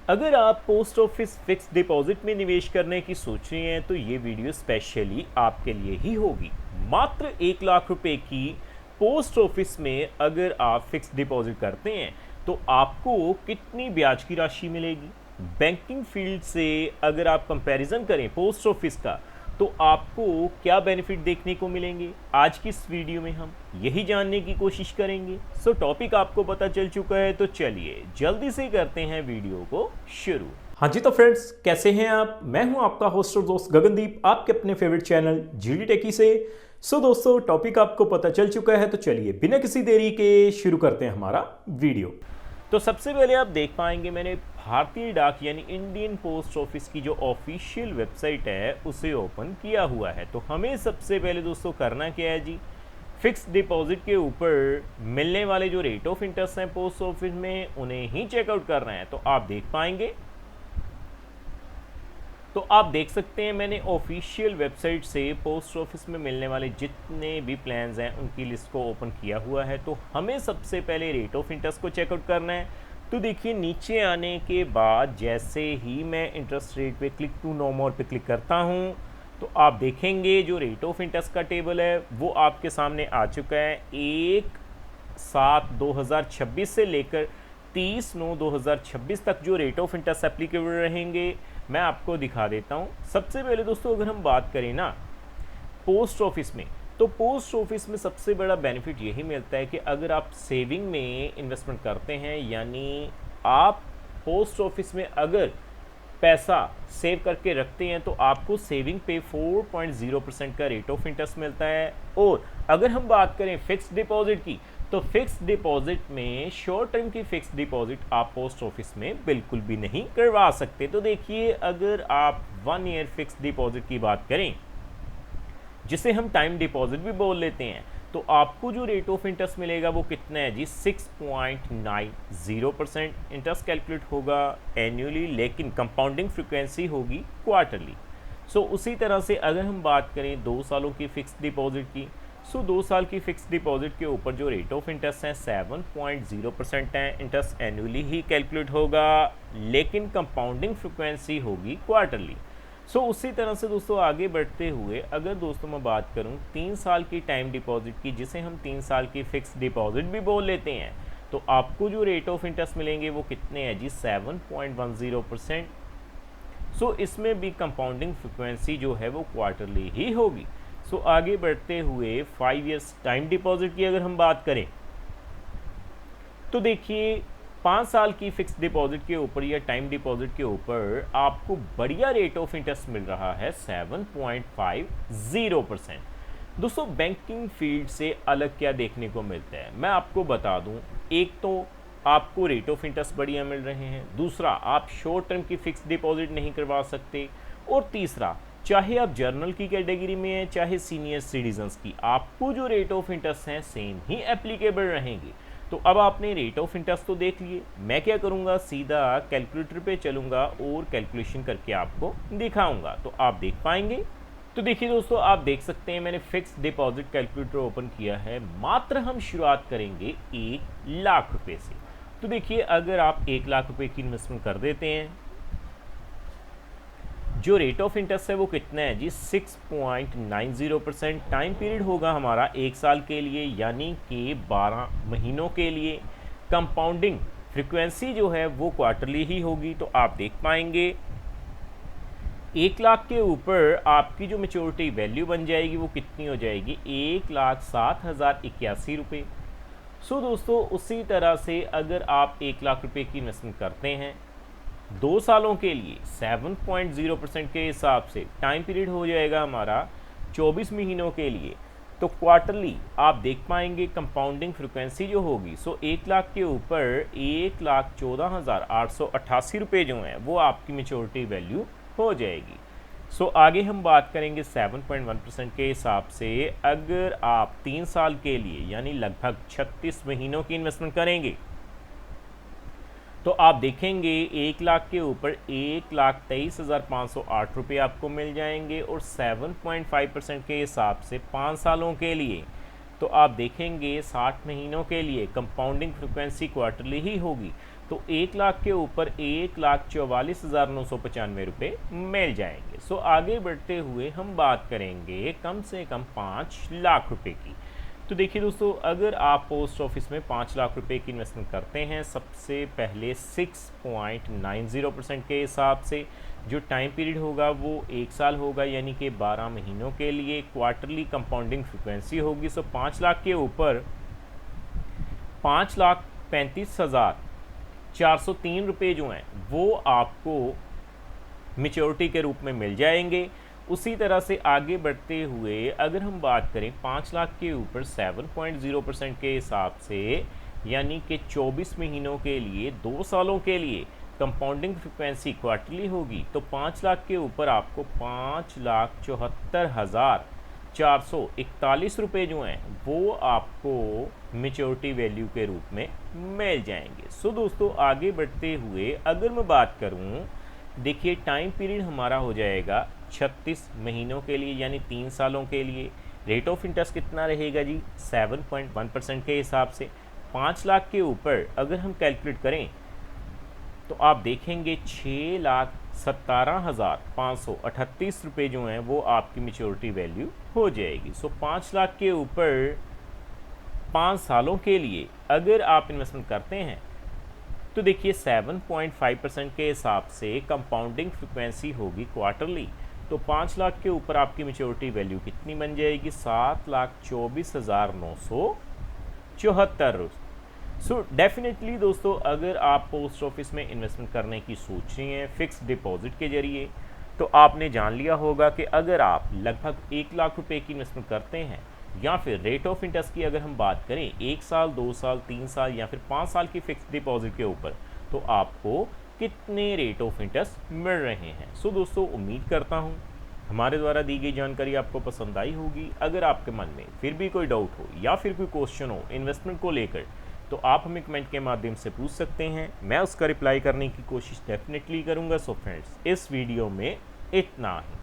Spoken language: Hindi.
अगर आप पोस्ट ऑफिस फिक्स डिपॉजिट में निवेश करने की सोच रहे हैं तो ये वीडियो स्पेशली आपके लिए ही होगी। मात्र 1 लाख रुपए की पोस्ट ऑफिस में अगर आप फिक्स डिपॉजिट करते हैं तो आपको कितनी ब्याज की राशि मिलेगी। बैंकिंग फील्ड से अगर आप कंपैरिजन करें पोस्ट ऑफिस का तो आपको क्या बेनिफिट देखने को मिलेंगे, आज की इस वीडियो में हम यही जानने की कोशिश करेंगे। सो टॉपिक आपको पता चल चुका है तो चलिए जल्दी से करते हैं वीडियो को शुरू। हाँ जी, तो फ्रेंड्स कैसे हैं आप। मैं हूं आपका होस्ट और दोस्त गगनदीप, आपके अपने फेवरेट चैनल जीडी टेकी से। सो दोस्तों टॉपिक आपको पता चल चुका है तो चलिए बिना किसी देरी के शुरू करते हैं हमारा वीडियो। तो सबसे पहले आप देख पाएंगे मैंने भारतीय डाक यानी इंडियन पोस्ट ऑफिस की जो ऑफिशियल वेबसाइट है उसे ओपन किया हुआ है। तो हमें सबसे पहले दोस्तों करना क्या है जी, फिक्स डिपॉजिट के ऊपर मिलने वाले जो रेट ऑफ इंटरेस्ट हैं पोस्ट ऑफिस में उन्हें ही चेकआउट करना है। तो आप देख पाएंगे, तो आप देख सकते हैं मैंने ऑफिशियल वेबसाइट से पोस्ट ऑफिस में मिलने वाले जितने भी प्लान्स हैं उनकी लिस्ट को ओपन किया हुआ है। तो हमें सबसे पहले रेट ऑफ इंटरेस्ट को चेकआउट करना है। तो देखिए नीचे आने के बाद जैसे ही मैं इंटरेस्ट रेट पे क्लिक टू नो मोर पे क्लिक करता हूँ तो आप देखेंगे जो रेट ऑफ इंटरेस्ट का टेबल है वो आपके सामने आ चुका है। 1/7/2026 से लेकर 30/9/2026 तक जो रेट ऑफ इंटरेस्ट एप्लीकेबल रहेंगे मैं आपको दिखा देता हूँ। सबसे पहले दोस्तों अगर हम बात करें ना पोस्ट ऑफिस में, तो पोस्ट ऑफिस में सबसे बड़ा बेनिफिट यही मिलता है कि अगर आप सेविंग में इन्वेस्टमेंट करते हैं, यानी आप पोस्ट ऑफिस में अगर पैसा सेव करके रखते हैं तो आपको सेविंग पे 4.0% का रेट ऑफ इंटरेस्ट मिलता है। और अगर हम बात करें फिक्स डिपॉजिट की तो फिक्स डिपॉजिट में शॉर्ट टर्म की फिक्स डिपॉजिट आप पोस्ट ऑफिस में बिल्कुल भी नहीं करवा सकते। तो देखिए अगर आप 1 ईयर फिक्स डिपॉजिट की बात करें जिसे हम टाइम डिपॉजिट भी बोल लेते हैं, तो आपको जो रेट ऑफ इंटरेस्ट मिलेगा वो कितना है जी, 6.90% इंटरेस्ट कैलकुलेट होगा एनुअली, लेकिन कंपाउंडिंग फ्रिक्वेंसी होगी क्वार्टरली। सो उसी तरह से अगर हम बात करें 2 सालों की फिक्स डिपॉजिट की, सो 2 साल की फिक्स डिपॉजिट के ऊपर जो रेट ऑफ इंटरेस्ट है 7.0% है। इंटरेस्ट एनुअली ही कैलकुलेट होगा लेकिन कंपाउंडिंग फ्रिक्वेंसी होगी क्वार्टरली। सो उसी तरह से दोस्तों आगे बढ़ते हुए अगर दोस्तों मैं बात करूं 3 साल की टाइम डिपॉजिट की, जिसे हम 3 साल की फिक्स डिपॉजिट भी बोल लेते हैं, तो आपको जो रेट ऑफ इंटरेस्ट मिलेंगे वो कितने हैं जी, 7.10%। सो इसमें भी कंपाउंडिंग फ्रिक्वेंसी जो है वो क्वार्टरली ही होगी। सो आगे बढ़ते हुए 5 ईयर्स टाइम डिपॉजिट की अगर हम बात करें तो देखिए 5 साल की फिक्स डिपॉजिट के ऊपर या टाइम डिपॉजिट के ऊपर आपको बढ़िया रेट ऑफ इंटरेस्ट मिल रहा है 7.50%। दोस्तों बैंकिंग फील्ड से अलग क्या देखने को मिलता है मैं आपको बता दूं, एक तो आपको रेट ऑफ इंटरेस्ट बढ़िया मिल रहे हैं, दूसरा आप शॉर्ट टर्म की फिक्स डिपॉजिट नहीं करवा सकते, और तीसरा चाहे आप जर्नल की कैटेगरी में हैं चाहे सीनियर सिटीजन्स की, आपको जो रेट ऑफ इंटरेस्ट हैं सेम ही एप्लीकेबल रहेंगे। तो अब आपने रेट ऑफ इंटरेस्ट तो देख लिए, मैं क्या करूंगा सीधा कैलकुलेटर पे चलूंगा और कैलकुलेशन करके आपको दिखाऊंगा। तो आप देख पाएंगे, तो देखिए दोस्तों आप देख सकते हैं मैंने फिक्स डिपॉजिट कैलकुलेटर ओपन किया है। मात्र हम शुरुआत करेंगे 1 लाख रुपए से। तो देखिए अगर आप 1 लाख रुपए की इन्वेस्टमेंट कर देते हैं, जो रेट ऑफ इंटरेस्ट है वो कितना है जी, 6.90%। टाइम पीरियड होगा हमारा 1 साल के लिए यानी कि 12 महीनों के लिए। कंपाउंडिंग फ्रिक्वेंसी जो है वो क्वार्टरली ही होगी। तो आप देख पाएंगे 1 लाख के ऊपर आपकी जो मेच्योरिटी वैल्यू बन जाएगी वो कितनी हो जाएगी, 1,07,081 रुपये। सो दोस्तों उसी तरह से अगर आप 1 लाख रुपए की इन्वेस्टमेंट करते हैं 2 सालों के लिए 7.0% के हिसाब से, टाइम पीरियड हो जाएगा हमारा 24 महीनों के लिए, तो क्वार्टरली आप देख पाएंगे कंपाउंडिंग फ्रिक्वेंसी जो होगी, सो 1 लाख के ऊपर 1,14,888 रुपये जो हैं वो आपकी मेच्योरिटी वैल्यू हो जाएगी। सो आगे हम बात करेंगे 7.1% के हिसाब से। अगर आप 3 साल के लिए यानी लगभग 36 महीनों की इन्वेस्टमेंट करेंगे तो आप देखेंगे 1 लाख के ऊपर 1,23,508 रुपये आपको मिल जाएंगे, और 7.5% के हिसाब से 5 सालों के लिए तो आप देखेंगे 60 महीनों के लिए कंपाउंडिंग फ्रिक्वेंसी क्वार्टरली ही होगी, तो 1 लाख के ऊपर 1,44,995 रुपये मिल जाएंगे। सो आगे बढ़ते हुए हम बात करेंगे कम से कम 5 लाख रुपए की। तो देखिए दोस्तों, अगर आप पोस्ट ऑफिस में 5 लाख रुपए की इन्वेस्टमेंट करते हैं, सबसे पहले 6.90% के हिसाब से जो टाइम पीरियड होगा वो 1 साल होगा, यानी कि 12 महीनों के लिए क्वार्टरली कंपाउंडिंग फ्रिक्वेंसी होगी। सो 5 लाख के ऊपर 5,35,403 रुपये जो हैं वो आपको मेच्योरिटी के रूप में मिल जाएंगे। उसी तरह से आगे बढ़ते हुए अगर हम बात करें 5 लाख के ऊपर 7.0% के हिसाब से, यानी कि 24 महीनों के लिए 2 सालों के लिए कंपाउंडिंग फ्रिक्वेंसी क्वार्टरली होगी, तो 5 लाख के ऊपर आपको 5,74,441 रुपये जो हैं वो आपको मेच्योरिटी वैल्यू के रूप में मिल जाएंगे। सो दोस्तों, आगे बढ़ते हुए अगर मैं बात करूं, देखिए टाइम पीरियड हमारा हो जाएगा 36 महीनों के लिए, यानी 3 सालों के लिए। रेट ऑफ इंटरेस्ट कितना रहेगा जी? 7.1% के हिसाब से। 5 लाख के ऊपर अगर हम कैलकुलेट करें तो आप देखेंगे 6,17,538 रुपये जो हैं वो आपकी मेच्योरिटी वैल्यू हो जाएगी। सो 5 लाख के ऊपर 5 सालों के लिए अगर आप इन्वेस्टमेंट करते हैं तो देखिए 7.5% के हिसाब से कंपाउंडिंग फ्रिक्वेंसी होगी क्वार्टरली, तो 5 लाख के ऊपर आपकी मेच्योरिटी वैल्यू कितनी बन जाएगी? 7,24,974। सो डेफिनेटली दोस्तों, अगर आप पोस्ट ऑफिस में इन्वेस्टमेंट करने की सोच रही हैं फिक्स डिपॉजिट के जरिए, तो आपने जान लिया होगा कि अगर आप लगभग 1 लाख रुपए की इन्वेस्टमेंट करते हैं, या फिर रेट ऑफ इंटरेस्ट की अगर हम बात करें 1 साल, 2 साल, 3 साल या फिर 5 साल की फिक्स डिपॉजिट के ऊपर, तो आपको कितने रेट ऑफ इंटरेस्ट मिल रहे हैं। सो दोस्तों, उम्मीद करता हूँ हमारे द्वारा दी गई जानकारी आपको पसंद आई होगी। अगर आपके मन में फिर भी कोई डाउट हो या फिर कोई क्वेश्चन हो इन्वेस्टमेंट को लेकर, तो आप हमें कमेंट के माध्यम से पूछ सकते हैं, मैं उसका रिप्लाई करने की कोशिश डेफिनेटली करूँगा। सो फ्रेंड्स, इस वीडियो में इतना ही।